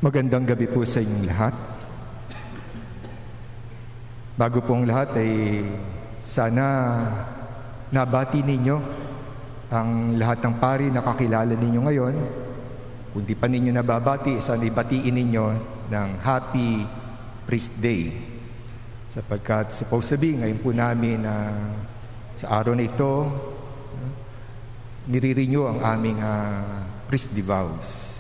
Magandang gabi po sa inyong lahat. Bago pong lahat ay sana nabati ninyo ang lahat ng pari na kakilala ninyo ngayon. Kung di pa ninyo nababati, sana ibatiin ninyo ng Happy Priest Day. Sapagkat supposed to be, ngayon po namin sa araw na ito, nire-renew ang aming priestly vows.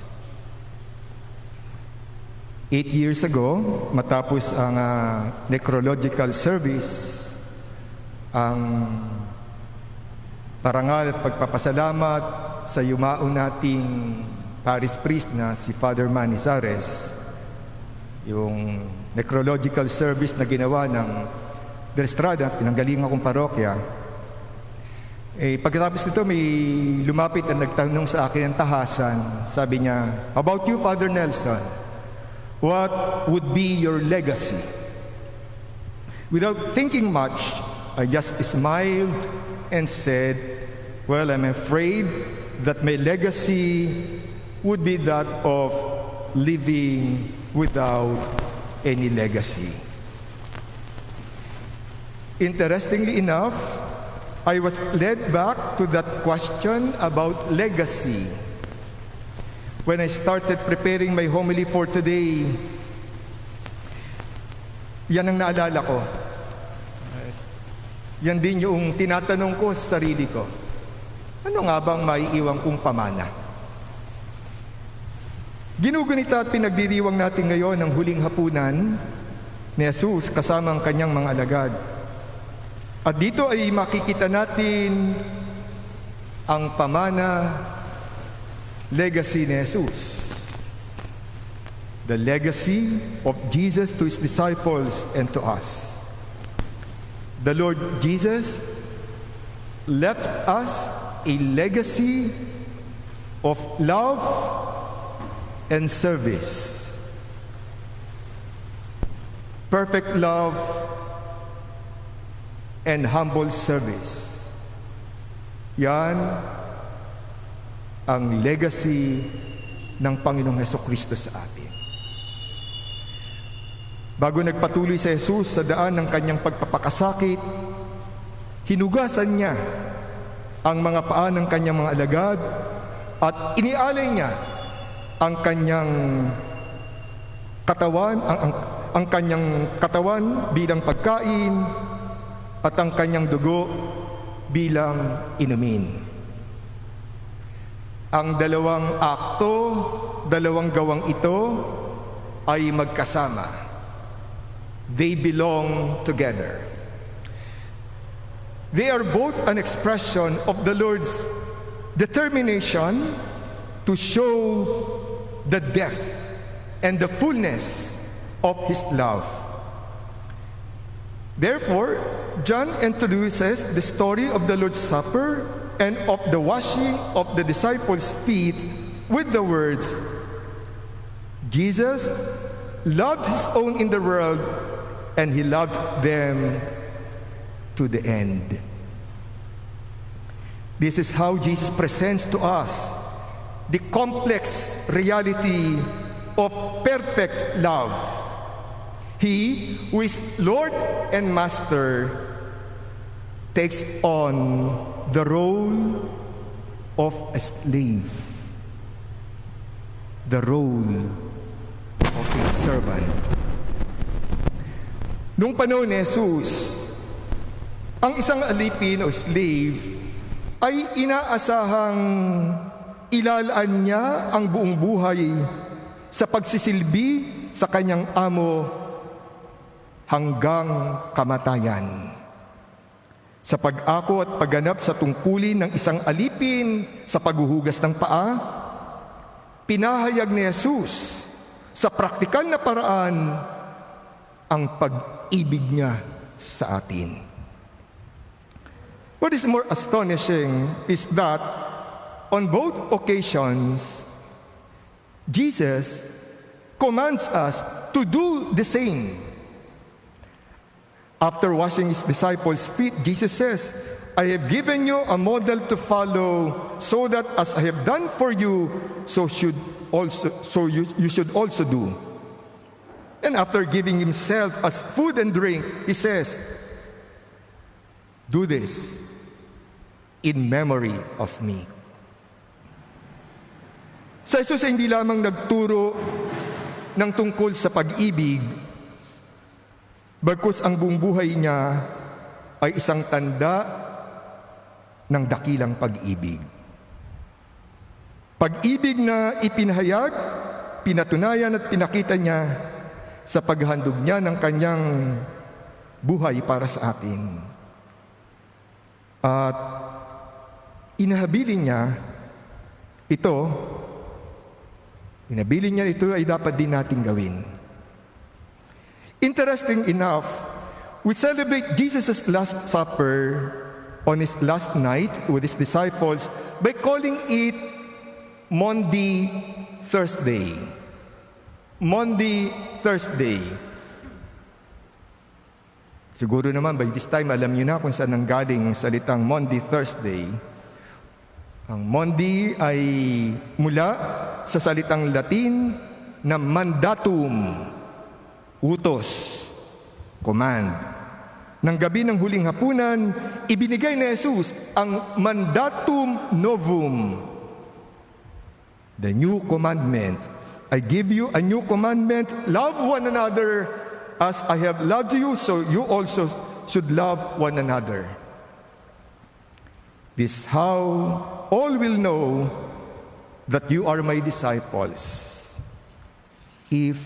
8 years ago, matapos ang necrological service, ang parangal at pagpapasalamat sa yumao nating parish priest na si Father Manizares, yung necrological service na ginawa ng Del Estrada, pinanggaling akong parokya. Pagkatapos nito, may lumapit at nagtanong sa akin ng tahasan. Sabi niya, "How about you, Father Nelson? What would be your legacy?" Without thinking much, I just smiled and said, "Well, I'm afraid that my legacy would be that of living without any legacy." Interestingly enough, I was led back to that question about legacy when I started preparing my homily for today. Yan ang naalala ko. Yan din yung tinatanong ko sa sarili ko. Ano nga bang maiiwan kong pamana? Ginugunita at pinagdiriwang natin ngayon ang huling hapunan ni Jesus kasama ang kanyang mga alagad. At dito ay makikita natin ang pamana, legacy ni Jesus. The legacy of Jesus to His disciples and to us. The Lord Jesus left us a legacy of love and service. Perfect love and humble service. Yan ang legacy ng Panginoong Hesukristo sa atin. Bago nagpatuloy si Jesus sa daan ng kanyang pagpapakasakit, hinugasan niya ang mga paa ng kanyang mga alagad at inialay niya ang kanyang katawan, ang kanyang katawan bilang pagkain at ang kanyang dugo bilang inumin. Ang dalawang akto, dalawang gawang ito ay magkasama. They belong together. They are both an expression of the Lord's determination to show the depth and the fullness of His love. Therefore, John introduces the story of the Lord's Supper and of the washing of the disciples' feet with the words, "Jesus loved His own in the world, and He loved them to the end." This is how Jesus presents to us the complex reality of perfect love. He who is Lord and Master takes on the role of a slave, the role of a servant. Noong panahon ni Jesus, ang isang alipin o slave ay inaasahang ilalaan niya ang buong buhay sa pagsisilbi sa kanyang amo hanggang kamatayan. Sa pag-ako at pagganap sa tungkulin ng isang alipin sa paghuhugas ng paa, pinahayag ni Jesus sa praktikal na paraan ang pag-ibig niya sa atin. What is more astonishing is that on both occasions, Jesus commands us to do the same. After washing His disciples' feet, Jesus says, "I have given you a model to follow, so that as I have done for you, so should you should also do. And after giving himself as food and drink, he says, do this in memory of me. Si Jesus ay hindi lamang nagturo ng tungkol sa pag-ibig, bagkus ang buong buhay niya ay isang tanda ng dakilang pag-ibig. Pag-ibig na ipinahayag, pinatunayan at pinakita niya sa paghandog niya ng kanyang buhay para sa atin. At inahabilin niya ito ay dapat din nating gawin. Interesting enough, we celebrate Jesus' Last Supper on his last night with his disciples by calling it Maundy Thursday. Maundy Thursday. Siguro naman by this time alam niyo na kung saan nanggaling ang salitang Maundy Thursday. Ang Maundy ay mula sa salitang Latin na mandatum, utos, command. Nang gabi ng huling hapunan, ibinigay ni Jesus ang mandatum novum, the new commandment. I give you a new commandment, love one another as I have loved you, so you also should love one another. This is how all will know that you are my disciples, if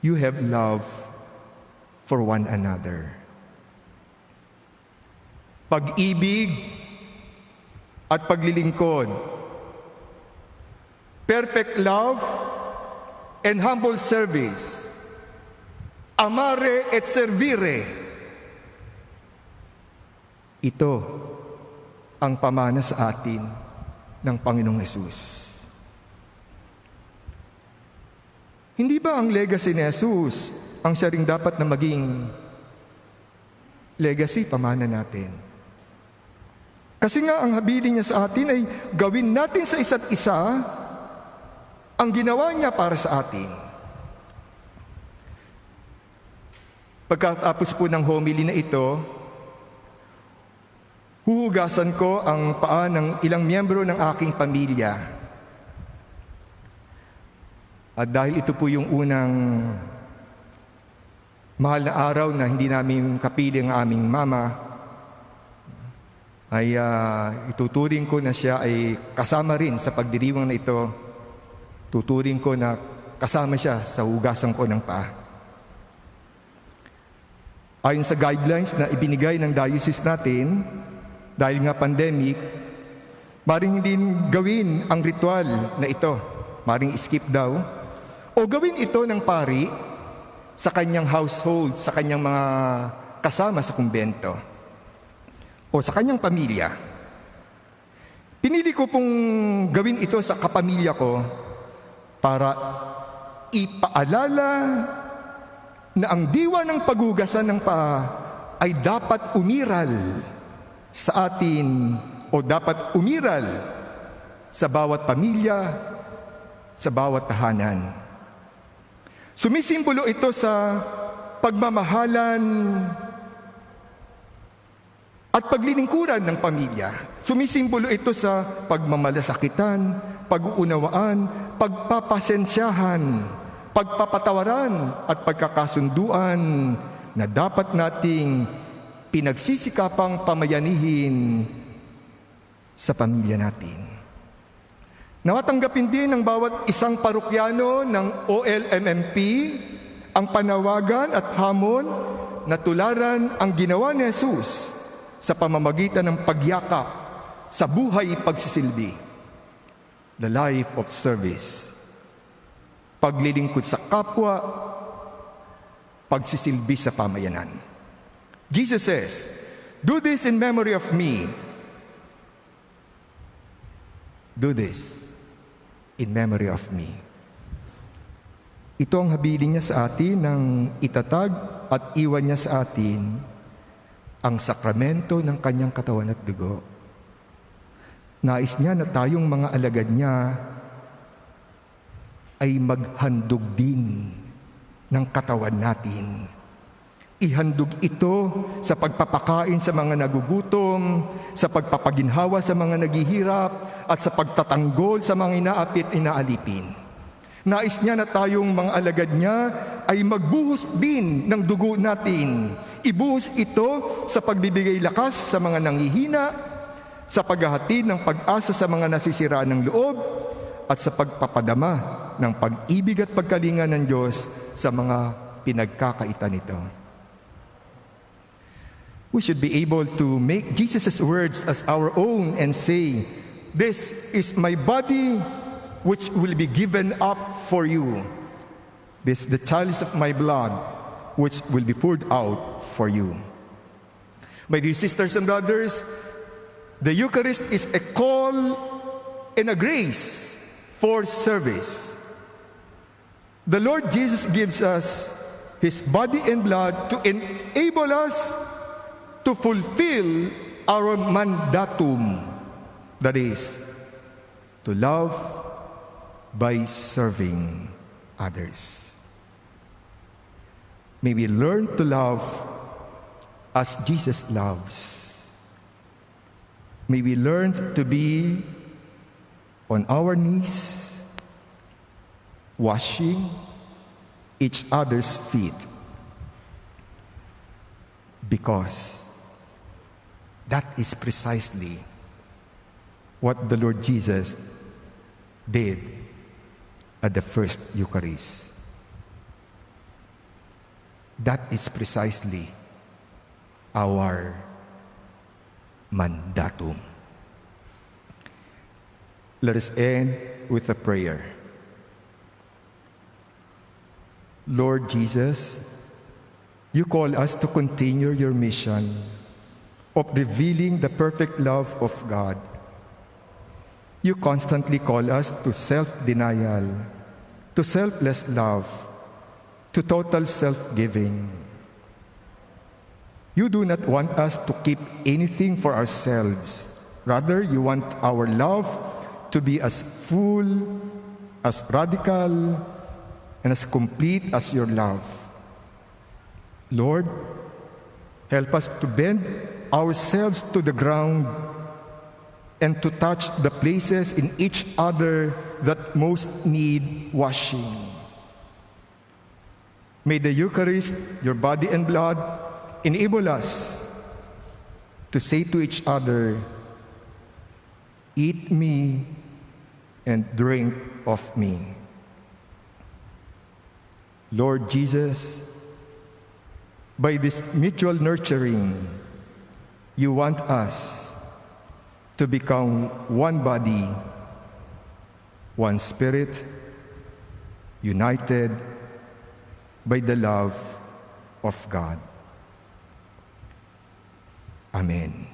you have love for one another. Pag-ibig at paglilingkod, perfect love and humble service, amare et servire. Ito ang pamana sa atin ng Panginoong Hesus. Hindi ba ang legacy ni Jesus ang siya ring dapat na maging legacy, pamana natin? Kasi nga ang habilin niya sa atin ay gawin natin sa isa't isa ang ginawa niya para sa atin. Pagkatapos po ng homily na ito, huhugasan ko ang paa ng ilang miyembro ng aking pamilya. At dahil ito po yung unang mahal na araw na hindi namin kapili ang aming mama, ay ituturing ko na siya ay kasama rin sa pagdiriwang na ito. Tuturing ko na kasama siya sa hugasan ko ng paa. Ayon sa guidelines na ibinigay ng diocese natin, dahil nga pandemic, maring hindi gawin ang ritual na ito. Maring skip daw. O gawin ito ng pari sa kanyang household, sa kanyang mga kasama sa kumbento. O sa kanyang pamilya. Pinili ko pong gawin ito sa kapamilya ko para ipaalala na ang diwa ng paghugasan ng paa ay dapat umiral sa atin o dapat umiral sa bawat pamilya, sa bawat tahanan. Sumisimbolo ito sa pagmamahalan at paglilingkuran ng pamilya. Sumisimbolo ito sa pagmamalasakitan, pag-uunawaan, pagpapasensyahan, pagpapatawaran at pagkakasunduan na dapat nating pinagsisikapang pamayanihin sa pamilya natin. Nawatanggapin din ng bawat isang parokyano ng OLMMP ang panawagan at hamon na tularan ang ginawa ni Jesus sa pamamagitan ng pagyakap sa buhay pagsisilbi, the life of service, paglilingkod sa kapwa, pagsisilbi sa pamayanan. Jesus says, do this in memory of me. Do this in memory of me. Ito ang habilin niya sa atin nang itatag at iwan niya sa atin ang sakramento ng kanyang katawan at dugo. Nais niya na tayong mga alagad niya ay maghandog din ng katawan natin. Ihandog ito sa pagpapakain sa mga nagugutom, sa pagpapaginhawa sa mga naghihirap, at sa pagtatanggol sa mga inaapit inaalipin. Nais niya na tayong mga alagad niya ay magbuhos din ng dugo natin. Ibuhos ito sa pagbibigay lakas sa mga nanghihina, sa paghahatid ng pag-asa sa mga nasisira ng loob, at sa pagpapadama ng pag-ibig at pagkalinga ng Diyos sa mga pinagkakaitan nito. We should be able to make Jesus' words as our own and say, "This is my body which will be given up for you. This is the chalice of my blood which will be poured out for you." My dear sisters and brothers, the Eucharist is a call and a grace for service. The Lord Jesus gives us His body and blood to enable us to fulfill our mandatum, that is, to love by serving others. May we learn to love as Jesus loves. May we learn to be on our knees, washing each other's feet, because that is precisely what the Lord Jesus did at the first Eucharist. That is precisely our mandatum. Let us end with a prayer. Lord Jesus, you call us to continue your mission of revealing the perfect love of God. You constantly call us to self-denial, to selfless love, to total self-giving. You do not want us to keep anything for ourselves. Rather, you want our love to be as full, as radical, and as complete as your love. Lord, help us to bend ourselves to the ground and to touch the places in each other that most need washing. May the Eucharist, your body and blood, enable us to say to each other, "Eat me and drink of me." Lord Jesus, by this mutual nurturing, you want us to become one body, one spirit, united by the love of God. Amen.